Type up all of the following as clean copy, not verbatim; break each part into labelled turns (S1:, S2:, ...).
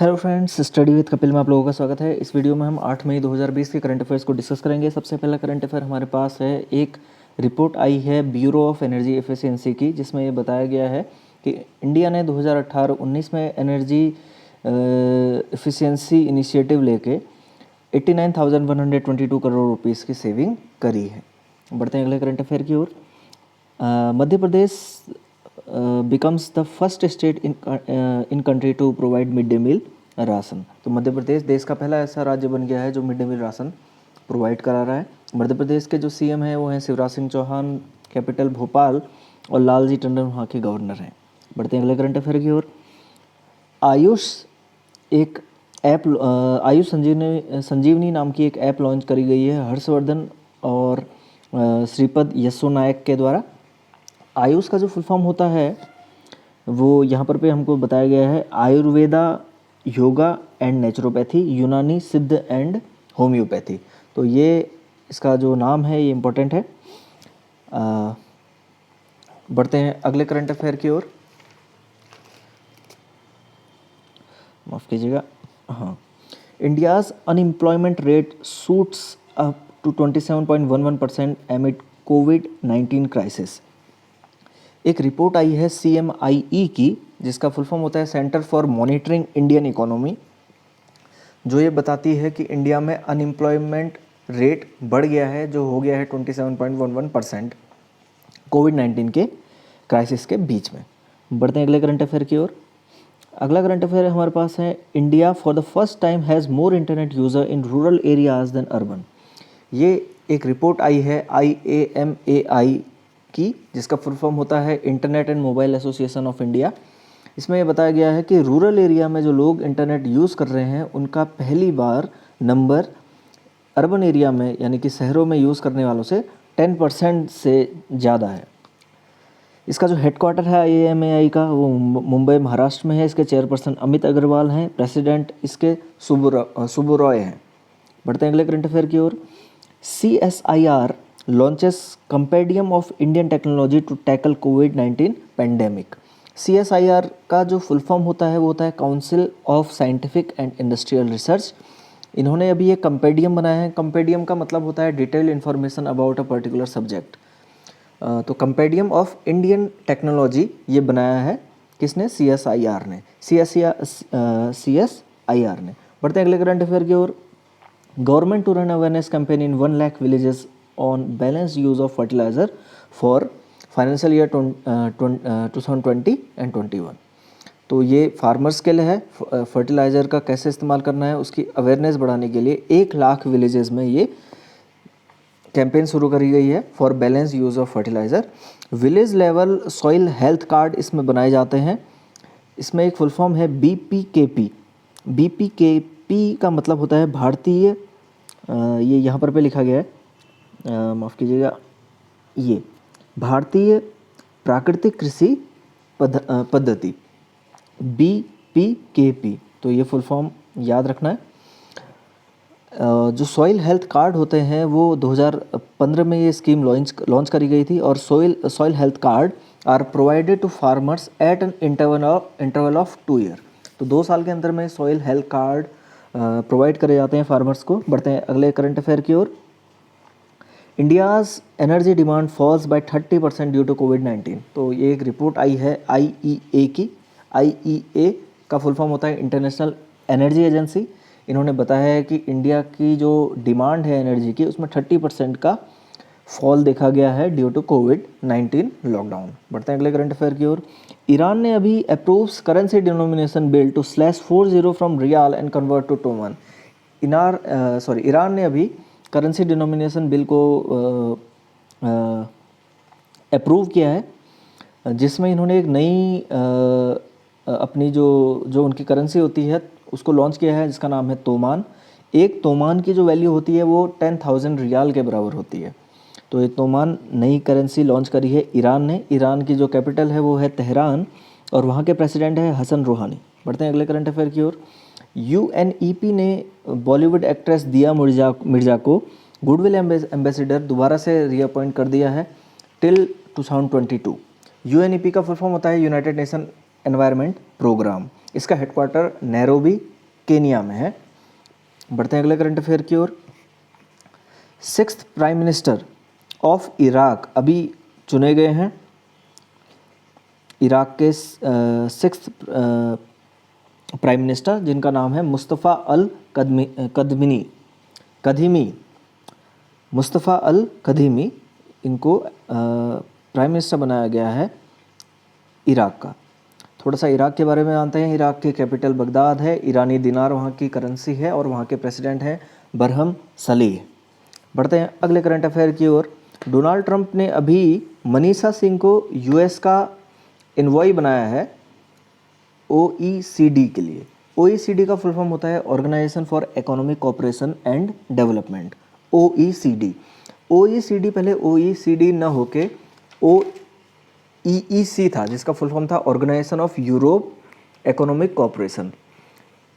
S1: Hello friends, study with Kapil में आप लोगों का स्वागत है। इस वीडियो में हम 8 मई 2020 के करंट अफेयर्स को डिस्कस करेंगे। सबसे पहला करंट अफेयर हमारे पास है, एक रिपोर्ट आई है ब्यूरो ऑफ एनर्जी एफिशिएंसी की, जिसमें ये बताया गया है कि इंडिया ने 2018-19 में एनर्जी एफिशिएंसी इनिशिएटिव लेके 89,122 करोड़ रुपीस की सेविंग करी है। बढ़ते हैं अगले करंट अफेयर की ओर। Madhya Pradesh becomes the first state in country to provide mid day meal ration. तो मध्य प्रदेश देश का पहला ऐसा राज्य बन गया है जो mid day meal ration provide करा रहा है। मध्य प्रदेश के जो सीएम हैं वो हैं शिवराज सिंह चौहान, कैपिटल भोपाल, और लालजी टंडन वहाँ के गवर्नर हैं। बढ़ते हैं अगले करंट अफेयर की ओर। आयुष एक ऐप आयुष संजीवनी नाम की एक ऐप लॉन्च करी गई है हर्षवर्धन और श्रीपद यशो नायक के द्वारा। आयुष का जो फुल फॉर्म होता है वो यहाँ पर पे हमको बताया गया है आयुर्वेदा, योगा एंड नेचुरोपैथी, यूनानी, सिद्ध एंड होम्योपैथी। तो ये इसका जो नाम है ये इम्पोर्टेंट है। बढ़ते हैं अगले करंट अफेयर की ओर। माफ़ कीजिएगा, हाँ। India's unemployment rate shoots up to 27.11% amid कोविड-19 क्राइसिस। एक रिपोर्ट आई है CMIE की, जिसका फुल फॉर्म होता है centre for monitoring Indian economy, जो ये बताती है कि इंडिया में अनएम्प्लॉयमेंट रेट बढ़ गया है, जो हो गया है 27.11% कोविड-19 के क्राइसिस के बीच में। बढ़ते हैं अगले करंट अफेयर की ओर। अगला करंट अफेयर हमारे पास है, India for the first time has more internet user in rural areas than urban. ये एक रिपोर्ट आई है IAMAI की, जिसका फुल फॉर्म होता है internet and mobile association of India. इसमें यह बताया गया है कि रूरल एरिया में जो लोग इंटरनेट यूज़ कर रहे हैं उनका पहली बार नंबर अर्बन एरिया में यानी कि शहरों में यूज़ करने वालों से 10% से ज़्यादा है। इसका जो हेडक्वार्टर है IAMAI का वो मुंबई महाराष्ट्र में है। इसके चेयरपर्सन अमित अग्रवाल हैं, प्रेसिडेंट इसके सुब्बू रॉय हैं। बढ़ते हैं अगले करंट अफेयर की ओर। CSIR launches compendium of Indian technology to tackle COVID nineteen. CSIR का जो फुल फॉर्म होता है वो होता है council of scientific and industrial research. इन्होंने अभी एक कंपेडियम बनाया है। कंपेडियम का मतलब होता है detail information about a particular subject. तो कंपेडियम ऑफ इंडियन टेक्नोलॉजी ये बनाया है किसने? CSIR ने। CSIR ने। बढ़ते हैं अगले करंट अफेयर की ओर। Government to run awareness campaign in 1 lakh villages on balance use of fertiliser for financial year 2020 and 21। तो ये फार्मर्स के लिए है, फर्टिलाइज़र का कैसे इस्तेमाल करना है उसकी अवेयरनेस बढ़ाने के लिए 1 लाख विलेजेस में ये कैंपेन शुरू करी गई है for balance use of fertiliser. Village level soil health card इसमें बनाए जाते हैं। इसमें एक फुल फॉर्म है BPKP। BPKP का मतलब होता है भारतीय, ये यहाँ पर पे लिखा गया है, माफ़ कीजिएगा, ये भारतीय प्राकृतिक कृषि पद्धति BPKP। तो ये फुल फॉर्म याद रखना है। जो सॉइल हेल्थ कार्ड होते हैं वो 2015 में ये स्कीम लॉन्च करी गई थी, और soil health card are provided to farmers at an interval of 2 year. तो 2 साल के अंदर में सॉइल हेल्थ कार्ड प्रोवाइड करे जाते हैं फार्मर्स को। बढ़ते हैं अगले करंट अफेयर की ओर। India's energy demand falls by 30% due to COVID. तो ये एक रिपोर्ट आई है IEA की। IEA का फुल फॉर्म होता है इंटरनेशनल एनर्जी एजेंसी। इन्होंने बताया है कि इंडिया की जो डिमांड है एनर्जी की उसमें 30% का फॉल देखा गया है ड्यू टू कोविड-19 लॉकडाउन। बढ़ते हैं अगले करंट अफेयर की ओर। ईरान ने अभी approves currency denomination bill to /40 from rial and convert to toman. Iran ने अभी करेंसी डिनोमिनेशन बिल को अप्रूव किया है, जिसमें इन्होंने एक नई अपनी जो उनकी करेंसी होती है उसको लॉन्च किया है, जिसका नाम है तोमान। एक तोमान की जो वैल्यू होती है वो 10,000 रियाल के बराबर होती है। तो ये तोमान नई करेंसी लॉन्च करी है ईरान ने। ईरान की जो कैपिटल है वो है तेहरान, और वहाँ के प्रेसिडेंट है हसन रूहानी। बढ़ते हैं अगले करंट अफेयर की ओर। UNEP ने बॉलीवुड एक्ट्रेस दिया मिर्जा को गुडविल एम्बेसडर दोबारा से रीअपॉइंट कर दिया है टिल 2022। UNEP का फुल फॉर्म होता है यूनाइटेड नेशन एनवायरनमेंट प्रोग्राम। इसका हेडक्वार्टर नैरोबी केनिया में है। बढ़ते हैं अगले करंट अफेयर की ओर। 6th prime minister of Iraq अभी चुने गए हैं। इराक के 6th प्राइम मिनिस्टर, जिनका नाम है मुस्तफ़ा अल कदीमी। मुस्तफ़ा अल कदीमी, इनको प्राइम मिनिस्टर बनाया गया है इराक का। थोड़ा सा इराक के बारे में जानते हैं। इराक की कैपिटल बगदाद है, ईरानी दिनार वहाँ की करेंसी है और वहाँ के प्रेसिडेंट हैं बरहम सलीह। बढ़ते हैं अगले करंट अफेयर की ओर। डोनाल्ड ट्रंप ने अभी मनीषा सिंह को यूएस का एनवॉय बनाया है OECD के लिए। OECD का फुल फॉर्म होता है organisation for economic cooperation and development, OECD। OECD पहले OECD न होके OEEC था, जिसका फुल फॉर्म था organisation of Europe economic cooperation.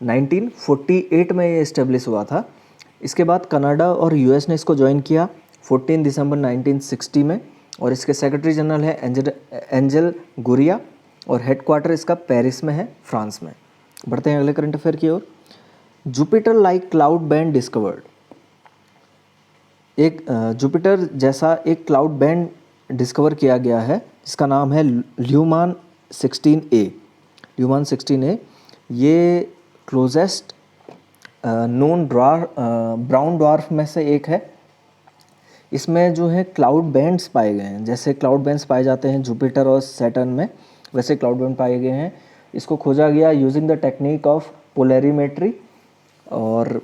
S1: 1948 में ये इस्टेब्लिश हुआ था। इसके बाद कनाडा और यूएस ने इसको ज्वाइन किया 14 दिसंबर 1960 में, और इसके सेक्रेटरी जनरल है एंजल गुरिया, और हेडक्वार्टर इसका पेरिस में है, फ्रांस में। बढ़ते हैं अगले करंट अफेयर की ओर। Jupiter like cloud band discovered. एक जुपिटर जैसा एक क्लाउड बैंड डिस्कवर किया गया है, जिसका नाम है ल्यूमान 16A। ल्यूमान 16A ये क्लोजेस्ट नोन ब्राउन ड्वार्फ में से एक है। इसमें जो है क्लाउड बैंड्स पाए गए हैं, जैसे क्लाउड बैंड्स पाए जाते हैं जुपिटर और सैटर्न में, वैसे क्लाउड बैंड पाए गए हैं। इसको खोजा गया यूजिंग द टेक्निक ऑफ पोलैरिमेट्री। और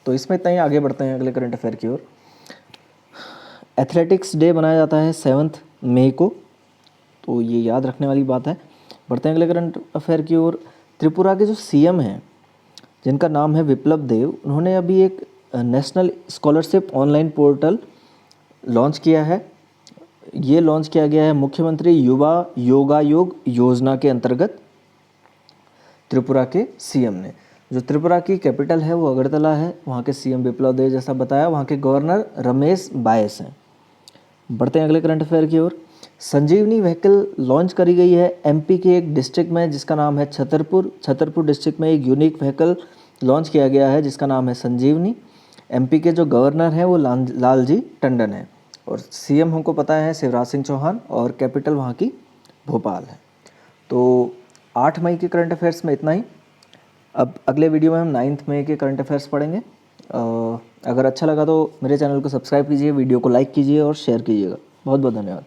S1: तो इसमें इतना ही। आगे बढ़ते हैं अगले करंट अफेयर की ओर। एथलेटिक्स डे मनाया जाता है 7 मई को, तो ये याद रखने वाली बात है। बढ़ते हैं अगले करंट अफेयर की ओर। त्रिपुरा के जो CM हैं, जिनका नाम है विप्लव देव, उन्होंने अभी एक national scholarship online portal launch किया है। ये लॉन्च किया गया है मुख्यमंत्री युवा योगायोग योजना के अंतर्गत त्रिपुरा के CM ने। जो त्रिपुरा की कैपिटल है वो अगरतला है, वहाँ के CM विप्लव देव जैसा बताया, वहाँ के गवर्नर रमेश बायस हैं। बढ़ते हैं अगले करंट अफेयर की ओर। संजीवनी व्हीकल लॉन्च करी गई है MP के एक डिस्ट्रिक्ट में, जिसका नाम है छतरपुर डिस्ट्रिक्ट में एक यूनिक व्हीकल लॉन्च किया गया है, जिसका नाम है संजीवनी। MP के जो गवर्नर हैं वो लालजी टंडन है, और CM हमको पता है शिवराज सिंह चौहान, और कैपिटल वहाँ की भोपाल है। तो 8 मई के करंट अफेयर्स में इतना ही। अब अगले वीडियो में हम 9 मई के करंट अफेयर्स पढ़ेंगे। अगर अच्छा लगा तो मेरे चैनल को सब्सक्राइब कीजिए, वीडियो को लाइक कीजिए और शेयर कीजिएगा। बहुत बहुत धन्यवाद।